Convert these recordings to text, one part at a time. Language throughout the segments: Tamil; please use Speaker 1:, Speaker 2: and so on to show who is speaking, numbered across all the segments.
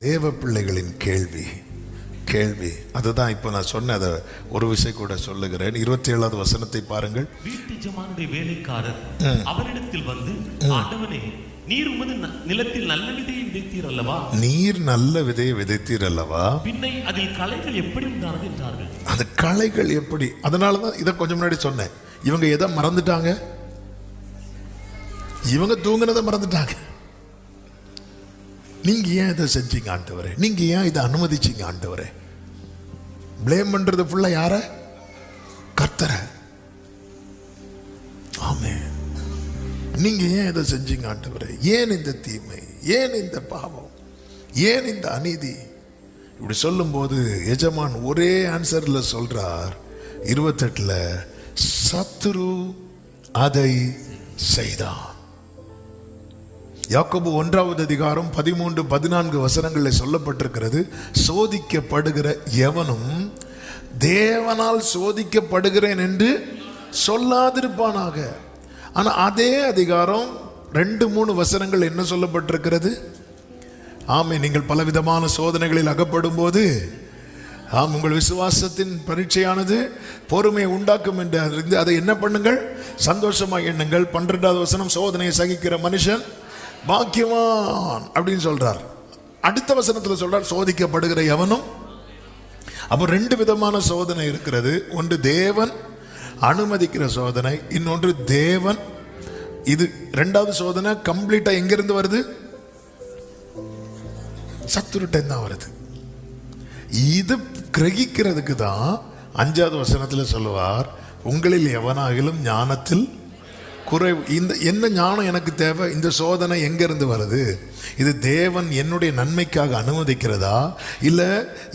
Speaker 1: தேவ பிள்ளைகளின் கேள்வி அதுதான். இப்போ நான் சொன்ன அதை ஒரு விஷயம் கூட சொல்லுகிறேன். 27வது வசனத்தை பாருங்கள்.
Speaker 2: வீட்டு எஜமானுடைய வேலைக்காரர் அவரிடத்தில் வந்து, ஆண்டவனே, நீர் உமது நிலத்தில் நல்ல விதையை விதைத்தீர் அல்லவா?
Speaker 1: நீர் நல்ல விதையை விதைத்தீர் அல்லவா?
Speaker 2: பின்னை அதில் களைகள் எப்படி உண்டானது என்றார்கள்.
Speaker 1: அது களைகள் எப்படி? அதனாலதான் இதை கொஞ்சம் முன்னாடி சொன்னேன். இவங்க எதை மறந்துட்டாங்க? இவங்க தூங்கினதை மறந்துட்டாங்க. நீங்க ஏன் இதை செஞ்சீங்க ஆண்டவரே? நீங்க ஏன் இதை அனுமதிச்சீங்க ஆண்டவரே? பிளேம் பண்றது ஃபுல்லா யார? கர்த்தரை. ஆமென். நீங்க ஏன் இதை செஞ்சீங்க ஆண்டவரே? ஏன் இந்த தீமை? ஏன் இந்த பாவம்? ஏன் இந்த அநீதி? இப்படி சொல்லும் போது எஜமான் ஒரே ஆன்சர்ல சொல்றார். 28ல சத்துரு அதை செய்தான். யாக்கோபு 1வது அதிகாரம் 13-14 வசனங்களில் சொல்லப்பட்டிருக்கிறது. சோதிக்கப்படுகிற எவனும் தேவனால் சோதிக்கப்படுகிறேன் என்று சொல்லாதிருப்பானாக. ஆனா அதே அதிகாரம் 2-3 வசனங்கள் என்ன சொல்லப்பட்டிருக்கிறது? ஆமே, நீங்கள் பலவிதமான சோதனைகளில் அகப்படும் போது உங்கள் விசுவாசத்தின் பரீட்சையானது பொறுமையை உண்டாக்கும் என்று அறிந்து அதை என்ன பண்ணுங்கள்? சந்தோஷமாக எண்ணுங்கள். 12வது வசனம், சோதனையை சகிக்கிற மனுஷன் பாக்கியவான் அப்படின்னு சொல்றார். அடுத்த வசனத்துல சொல்றார், சோதிக்கப்படுகிற எவனும். அப்போ 2 விதமான சோதனை இருக்கிறது. ஒன்று தேவன் அனுமதிக்கிற சோதனை, இன்னொன்று தேவன். இது 2வது சோதனை கம்ப்ளீட்டா எங்கிருந்து வருது? சத்துருட்ட தான் வருது. இது கிரகிக்கிறதுக்கு தான் 5வது வசனத்துல சொல்லுவார், உங்களில் எவனாகிலும் ஞானத்தில் குறைவு. இந்த என்ன ஞானம் எனக்கு தேவை? இந்த சோதனை எங்கிருந்து வருது? இது தேவன் என்னுடைய நன்மைக்காக அனுமதிக்கிறதா, இல்ல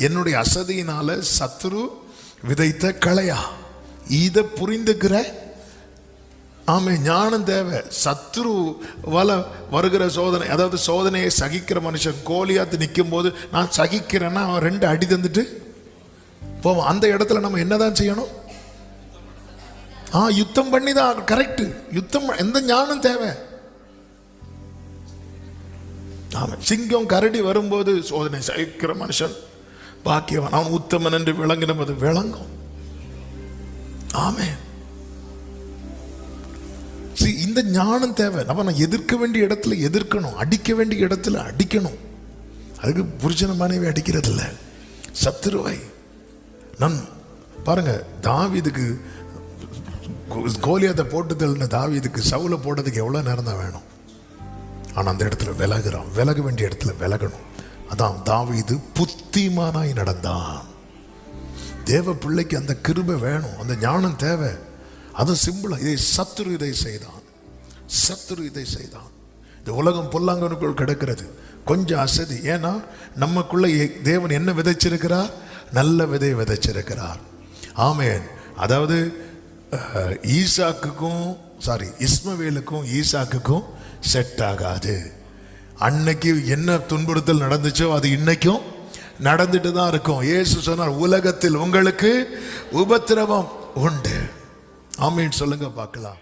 Speaker 1: என்னுடைய அசதியினால சத்துரு விதைத்த களையா? இதை புரிந்துக்கிற ஞானம் தேவை. சத்துரு வருகிற சோதனை, அதாவது சோதனையை சகிக்கிற மனுஷன் கோலியாத்து நிற்கும் போது நான் சகிக்கிறேன்னா அவன் 2 அடி தந்துட்டு போவான். அந்த இடத்துல நம்ம என்னதான் செய்யணும்? யுத்தம் பண்ணி தான். கரெக்ட். யுத்தம். எந்த ஞானம் தேவை? சிங்கம் கரடி வரும்போது சோதனை சகிக்கிற மனுஷன் பாக்கியவான், அவன் உத்தமன் என்று விளங்கின போது விளங்கும். ஆமென். இந்த ஞானம் தேவை. நம்ம எதிர்க்க வேண்டிய இடத்துல எதிர்க்கணும், அடிக்க வேண்டிய இடத்துல அடிக்கணும். அதுக்கு புருஷன மனைவி அடிக்கிறது இல்லை, சத்துருவை. நான் பாருங்க, தாவீதுக்கு கோலியாத்தை போட்டு தள்ளின தாவீதுக்கு சவுலை போட்டதுக்கு எவ்வளவு நேரம் தான் வேணும்? ஆனா அந்த இடத்துல விலகுறான். விலக வேண்டிய இடத்துல விலகணும். அதான் தாவீது புத்திமானாய் நடந்தான். தேவ பிள்ளைக்கு அந்த கிருபை வேணும், அந்த ஞானம் தேவை. அது சிம்பிளா, இதை சத்துரு இதை செய்தான். இந்த உலகம் பொல்லாங்கனுக்குள் கிடக்கிறது. கொஞ்சம் அசதி. ஏன்னா நமக்குள்ள தேவன் என்ன விதைச்சிருக்கிறார்? நல்ல விதை விதைச்சிருக்கிறார். ஆமென். அதாவது இஸ்மவேலுக்கும் ஈசாக்குக்கும் செட் ஆகாது. அன்னைக்கு என்ன துன்புறுத்தல் நடந்துச்சோ அது இன்னைக்கும் நடந்துட்டு தான் இருக்கும். இயேசு சொன்னார், உலகத்தில் உங்களுக்கு உபத்திரவம் உண்டு. ஆமென் சொல்லுங்க பார்க்கலாம்.